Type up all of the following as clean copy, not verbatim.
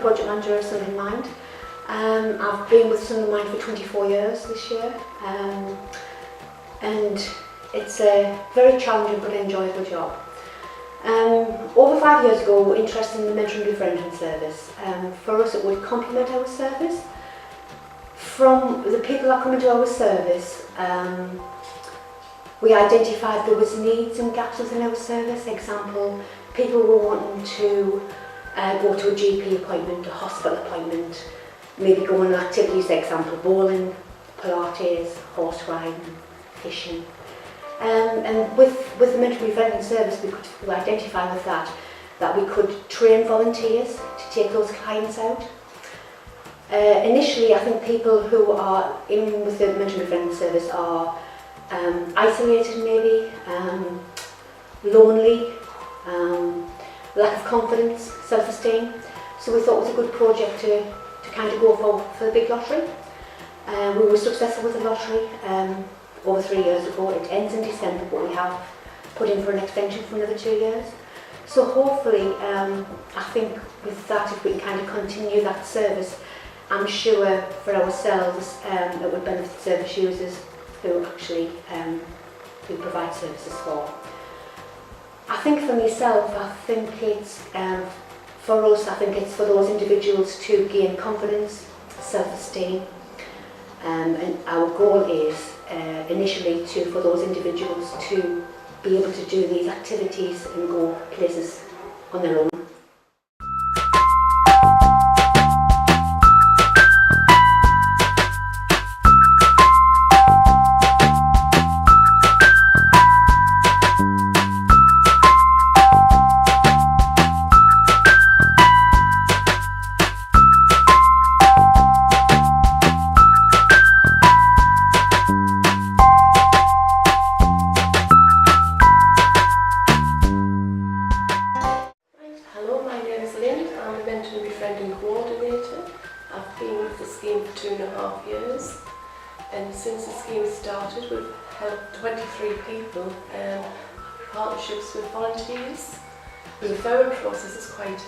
project manager of Sunderland Mind. I've been with Sunderland Mind for 24 years this year, and it's a very challenging but enjoyable job. Over 5 years ago, we were interested in the mentoring befriending service. For us, it would complement our service. From the people that come into our service, we identified there was needs and gaps within our service. Example, people were wanting to go to a GP appointment, a hospital appointment, maybe go on activities, example, bowling, Pilates, horse riding, fishing. And with the mentoring befriending service, we could identify with that we could train volunteers to take those clients out. Initially, I think people who are in with the mentoring befriending service are isolated maybe, lonely, lack of confidence, self-esteem. So we thought it was a good project to kind of go for the big lottery. We were successful with the lottery over 3 years ago. It ends in December, but we have put in for an extension for another 2 years. So hopefully, I think with that, if we can kind of continue that service, I'm sure for ourselves it would benefit service users who actually we provide services for. I think for myself, I think it's for us, I think it's for those individuals to gain confidence, self-esteem, and our goal is initially for those individuals to be able to do these activities and go places on their own. Coordinator. I've been with the scheme for 2.5 years, and since the scheme started we've helped 23 people partnerships with volunteers. The referral process is quite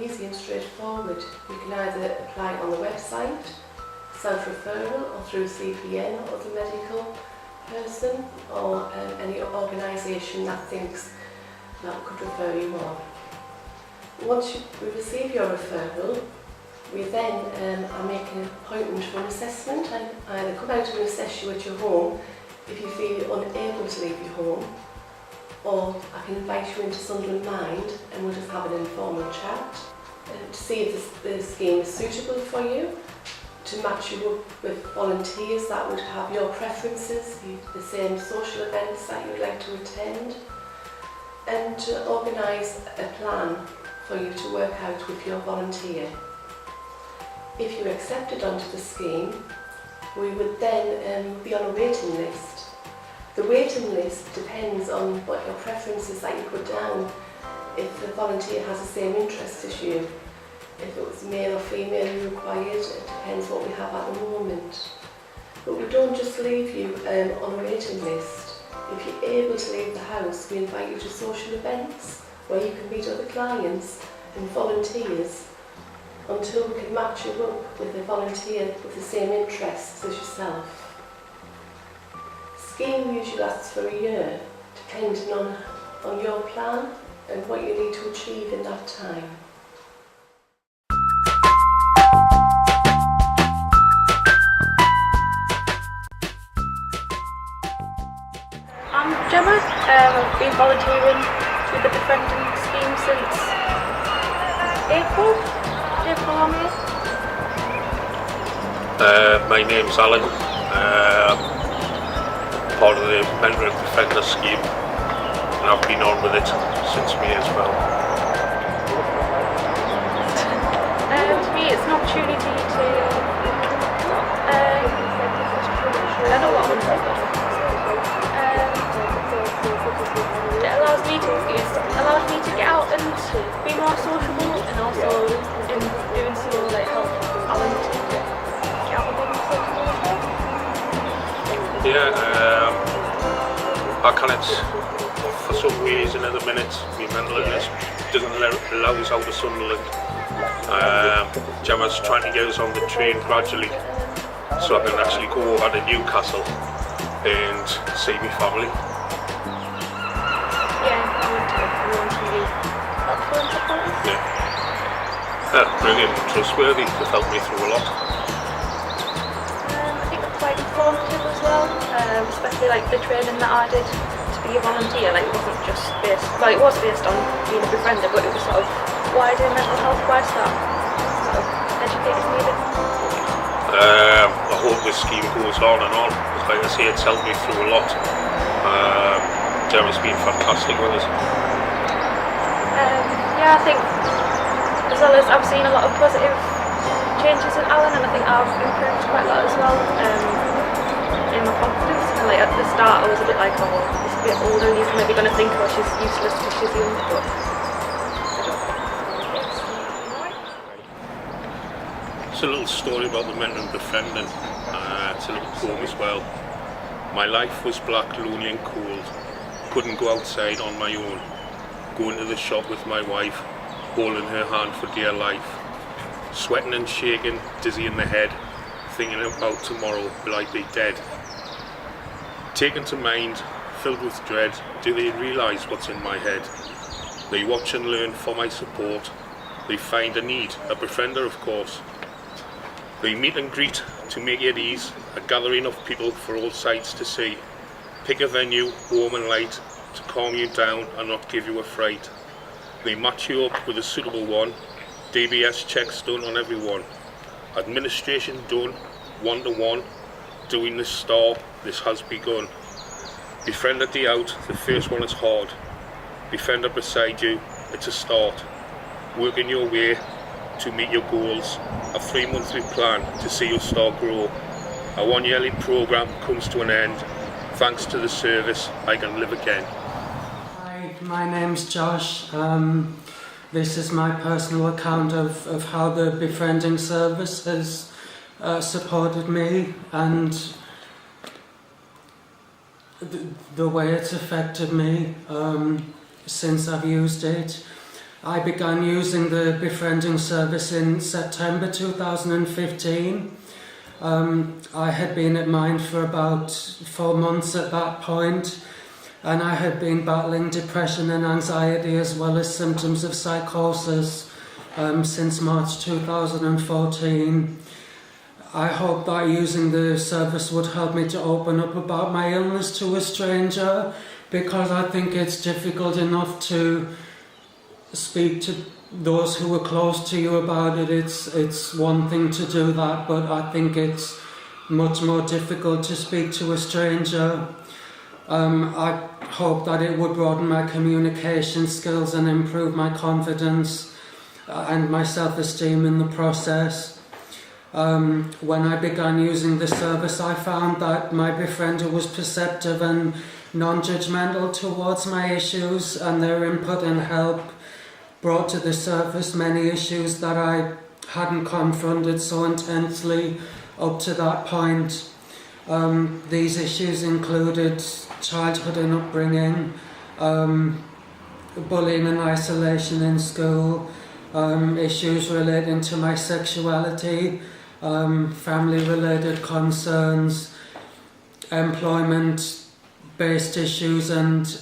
easy and straightforward. You can either apply on the website, self-referral, or through CPN or other medical person, or any organisation that thinks that could refer you on. Once we receive your referral, we then are making an appointment for an assessment. I either come out and assess you at your home if you feel you're unable to leave your home, or I can invite you into Sunderland Mind and we'll just have an informal chat to see if the scheme is suitable for you, to match you up with volunteers that would have your preferences, the same social events that you'd like to attend, and to organise a plan for you to work out with your volunteer. If you're accepted onto the scheme, we would then be on a waiting list. The waiting list depends on what your preferences that you put down. If the volunteer has the same interest as you, if it was male or female you required, it depends what we have at the moment. But we don't just leave you on a waiting list. If you're able to leave the house, we invite you to social events where you can meet other clients and volunteers until we can match you up with a volunteer with the same interests as yourself. Scheme usually lasts for a year, depending on your plan and what you need to achieve in that time. I'm Gemma. I've been volunteering with the befriending scheme since April or May. My name's Alan. Part of the mentoring befriender scheme, and I've been on with it since May as well. To me, it's an opportunity to learn a lot. It allows me to get out and be more sociable, and also in doing so like help Alan to get out and be sociable as well. Yeah, I can't, for some reason at the minute, my mental illness doesn't allow us out of Sunderland, Gemma's trying to get us on the train gradually so I can actually go over to Newcastle and see my family. Yeah, I want to really helpful and supportive. Yeah. Brilliant and trustworthy. They've helped me through a lot. I think it's quite informative as well, especially like the training that I did to be a volunteer. Like it wasn't just based, well it was based on being a befriender, but it was sort of why do mental health, why start sort of educators needed. I hope this scheme goes on and on. Like I say, it's helped me through a lot. Gemma's been fantastic with us. Yeah, I think as well as I've seen a lot of positive changes in Alan, and I think I've improved quite a lot as well in my confidence. And like at the start I was a bit like, oh, he's a bit older and he's maybe going to think, oh, she's useless because she's young, but It's a little story about the mentor and befriending. It's a little poem as well. My life was black, lonely and cold. Couldn't go outside on my own. Going to the shop with my wife, holding her hand for dear life. Sweating and shaking, dizzy in the head, thinking about tomorrow, will I be dead? Taken to mind, filled with dread, do they realise what's in my head? They watch and learn for my support. They find a need, a befriender of course. They meet and greet to make it ease, a gathering of people for all sights to see. Pick a venue, warm and light, to calm you down and not give you a fright. They match you up with a suitable one, DBS checks done on everyone. Administration done, one-to-one, doing this star, this has begun. Befriender day out, the first one is hard. Befriender beside you, it's a start. Working your way to meet your goals, a 3-monthly plan to see your star grow. A 1-yearly programme comes to an end. Thanks to the service, I can live again. Hi, my name's Josh. This is my personal account of how the befriending service has supported me and the way it's affected me since I've used it. I began using the befriending service in September 2015. I had been at Mind for about 4 months at that point, and I had been battling depression and anxiety as well as symptoms of psychosis since March 2014. I hope that using the service would help me to open up about my illness to a stranger, because I think it's difficult enough to speak to those who are close to you about it. It's one thing to do that, but I think it's much more difficult to speak to a stranger. I hope that it would broaden my communication skills and improve my confidence and my self-esteem in the process. When I began using the service, I found that my befriender was perceptive and non-judgmental towards my issues, and their input and help brought to the surface many issues that I hadn't confronted so intensely up to that point. These issues included childhood and upbringing, bullying and isolation in school, issues relating to my sexuality, family-related concerns, employment-based issues, and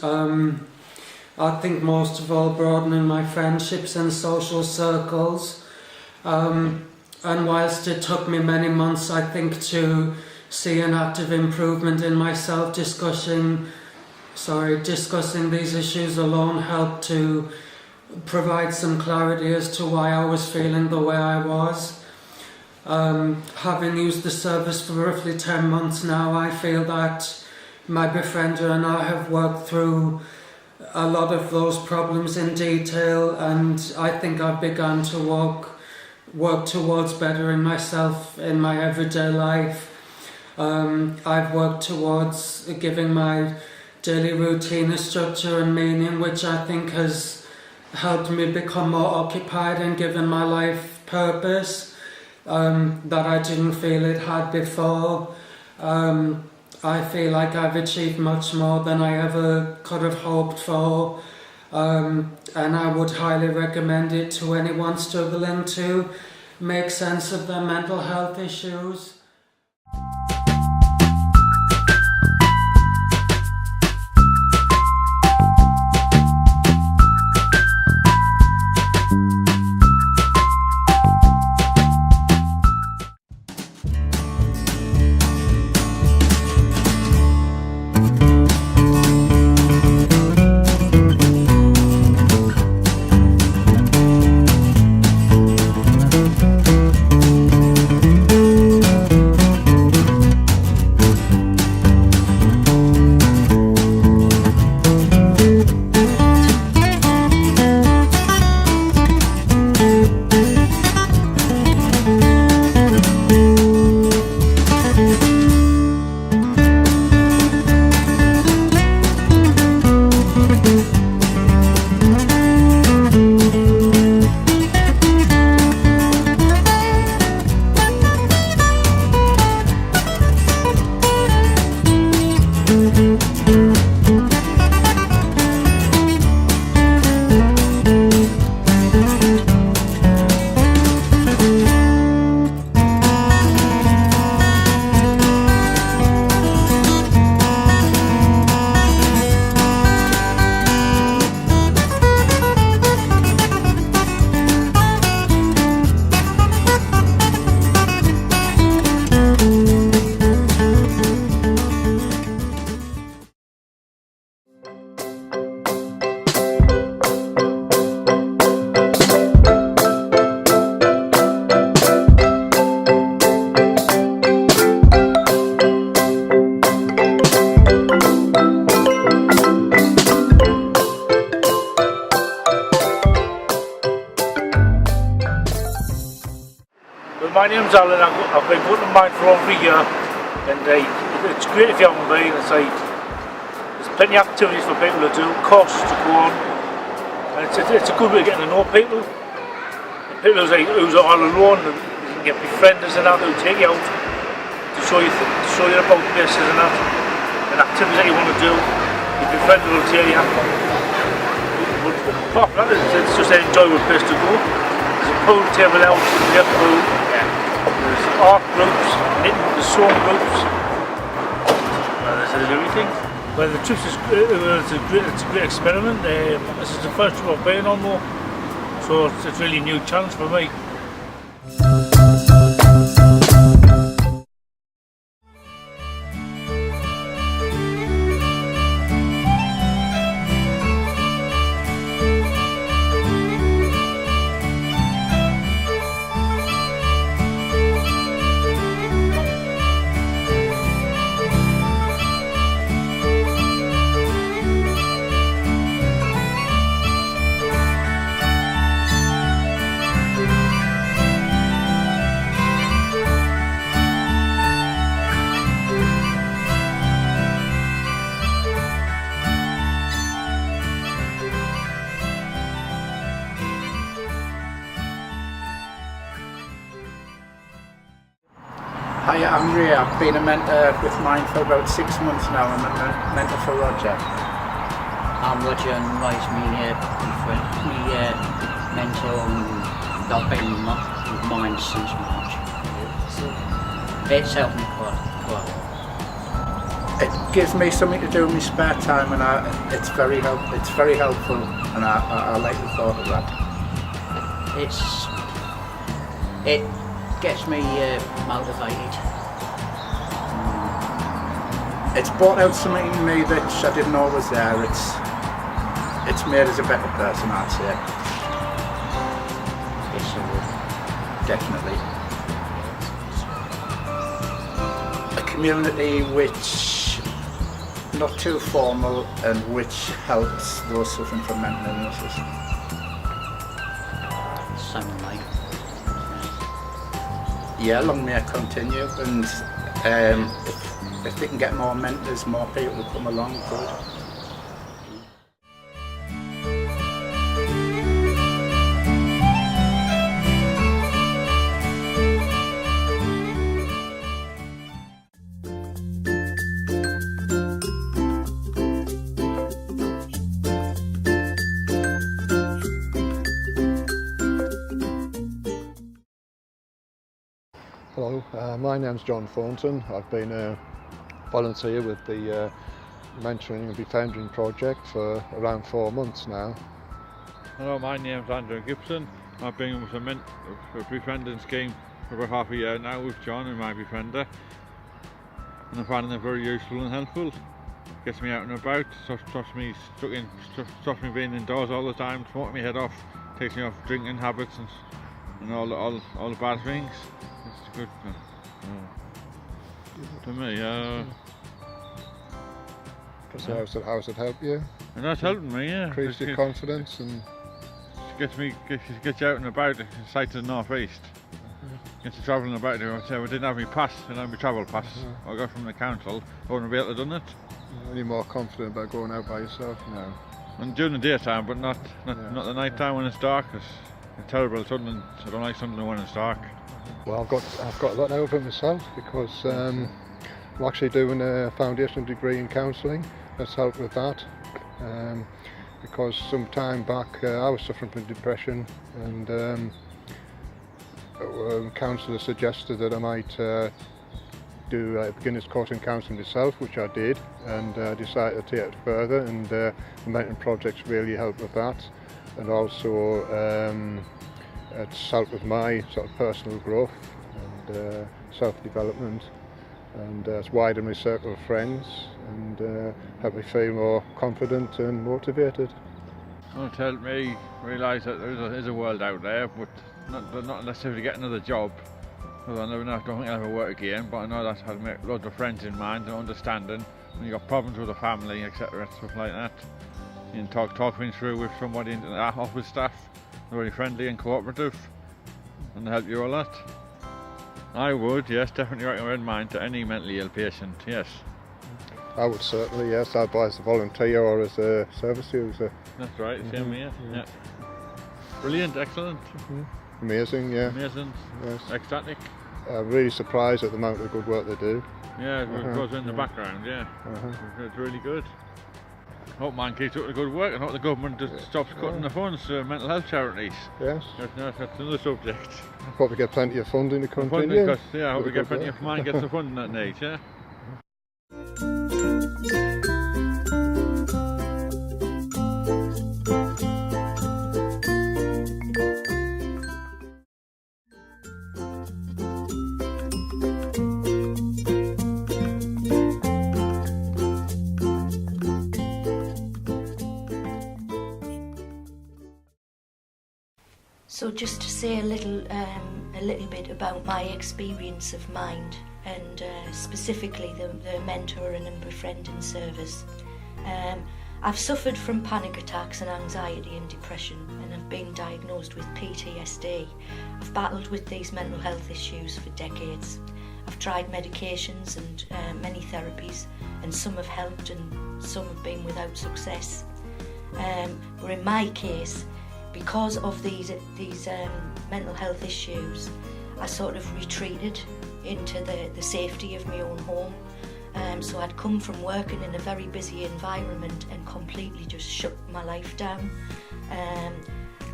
I think most of all broadening my friendships and social circles. And whilst it took me many months, I think, to see an active improvement in myself, discussing these issues alone helped to provide some clarity as to why I was feeling the way I was. Having used the service for roughly 10 months now, I feel that my befriender and I have worked through a lot of those problems in detail, and I think I've begun to work towards bettering myself in my everyday life. I've worked towards giving my daily routine a structure and meaning, which I think has helped me become more occupied and given my life purpose that I didn't feel it had before. I feel like I've achieved much more than I ever could have hoped for. and I would highly recommend it to anyone struggling to make sense of their mental health issues. My name's Alan. I've been going to Mindful every year, and it's great if you haven't been. There's plenty of activities for people to do, courses to go on, and it's a good way of getting to know people. People who's all alone, you can get befrienders and that who take you out to show you about places and that, and activities that you want to do. Your befriender will tell you. But apart from that, it's just an enjoyable place to go. There's a pool table out, there's a pool. There's art groups, knitting, there's sewing groups. There's everything. Well, the trip is it's a great experiment. This is the first trip I've been on though, so it's really a new challenge for me. Hi, I'm Ray. I've been a mentor with mine for about 6 months now. I'm a mentor for Roger. I'm Roger and Roy's me mentor and I've been with mine since March. It's helped me quite. It gives me something to do in my spare time, and it's very helpful, and I like the thought of that. It gets me motivated. It's brought out something in me that I didn't know was there. It's made us a better person, I'd say. Yes, I would. Definitely. A community which not too formal and which helps those suffering from mental illnesses. Same like. Yeah, long may it continue, and if they can get more mentors, more people will come along, good. Hello, my name's John Thornton. I've been a volunteer with the Mentoring and Befriending project for around 4 months now. Hello, my name's Andrew Gibson. I've been with the befriending scheme for about half a year now with John and my befriender, and I'm finding it very useful and helpful. Gets me out and about, stops me being indoors all the time, smoking my head off, takes me off drinking habits and all the bad things. It's good to me. So how's it helped you? And that's helping me, yeah. Increased your confidence and gets you out and about, sight to the northeast. Gets you travelling about. I didn't have my pass, I didn't have my travel pass. I got from the council. I wouldn't be able to have done it. Are you more confident about going out by yourself now? And during the daytime, but not the night time when it's dark. It's terrible. I don't like something when it's dark. Well, I've got a lot out of it myself because I'm actually doing a foundation degree in counselling. That's helped with that. Because some time back I was suffering from depression, and a counsellor suggested that I might do a beginner's course in counselling myself, which I did, and decided to take it further, and the mentoring projects really helped with that, and also it's helped with my sort of personal growth and self-development, and it's widened my circle of friends and helped me feel more confident and motivated. Well, it helped me realise that there is a world out there, but not necessarily get another job. Because I don't think I'll ever work again, but I know that's how to make loads of friends in mind and understanding when you've got problems with the family, etc., stuff like that. You can talk things through with somebody in the office staff. They're very friendly and cooperative, and they help you a lot. I would, yes, definitely recommend mine to any mentally ill patient, yes. I would certainly, yes, either as a volunteer or as a service user. That's right, same here, yeah. Brilliant, excellent. Amazing, yeah. Amazing, yes. Ecstatic. I'm really surprised at the amount of good work they do. Yeah, it goes in the background, yeah. It's really good. Hope mine keeps up the good work, and hope the government just stops cutting the funds to mental health charities. Yes. That's another subject. Hope we get plenty of funding to continue. I hope we get plenty of mine gets the funding that needs, yeah. So just to say a little bit about my experience of Mind, and specifically the mentoring and befriending service. I've suffered from panic attacks and anxiety and depression, and I've been diagnosed with PTSD. I've battled with these mental health issues for decades. I've tried medications and many therapies, and some have helped and some have been without success. But in my case, because of these mental health issues, I sort of retreated into the safety of my own home. So I'd come from working in a very busy environment and completely just shut my life down.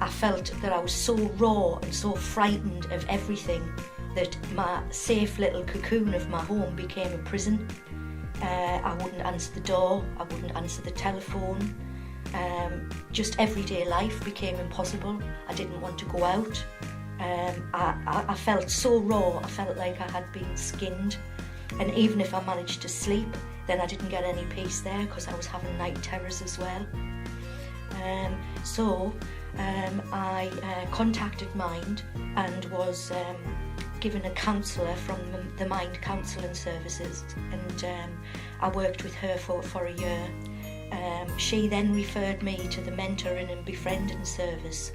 I felt that I was so raw and so frightened of everything that my safe little cocoon of my home became a prison. I wouldn't answer the door, I wouldn't answer the telephone. Just everyday life became impossible. I didn't want to go out. I felt so raw, I felt like I had been skinned. And even if I managed to sleep, then I didn't get any peace there because I was having night terrors as well. So I contacted Mind and was given a counsellor from the Mind Counselling Services, and I worked with her for a year. She then referred me to the Mentoring and Befriending Service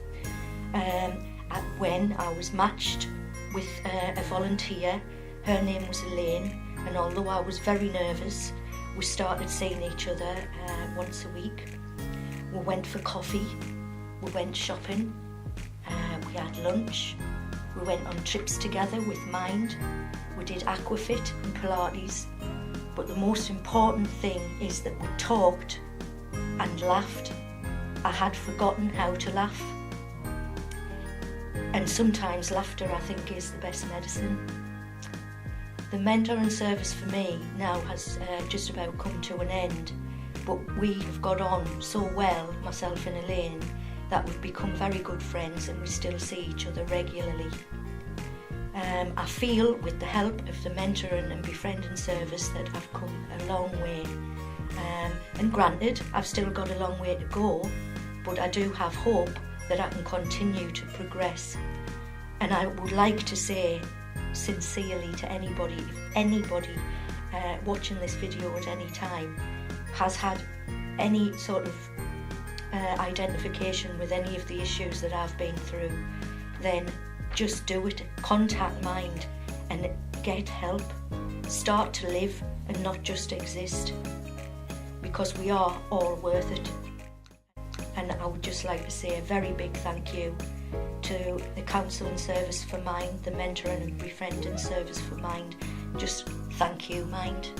when I was matched with a volunteer. Her name was Elaine, and although I was very nervous, we started seeing each other once a week. We went for coffee, we went shopping, we had lunch, we went on trips together with Mind, we did aquafit and Pilates, but the most important thing is that we talked and laughed. I had forgotten how to laugh. And sometimes laughter, I think, is the best medicine. The mentoring service for me now has just about come to an end, but we have got on so well, myself and Elaine, that we've become very good friends and we still see each other regularly. I feel with the help of the mentoring and befriending service that I've come a long way. And granted, I've still got a long way to go, but I do have hope that I can continue to progress. And I would like to say sincerely to anybody, if anybody watching this video at any time has had any sort of identification with any of the issues that I've been through, then just do it. Contact Mind and get help. Start to live and not just exist, because we are all worth it. And I would just like to say a very big thank you to the Counselling Service for Mind, the Mentoring and Befriending Service for Mind. Just thank you, Mind.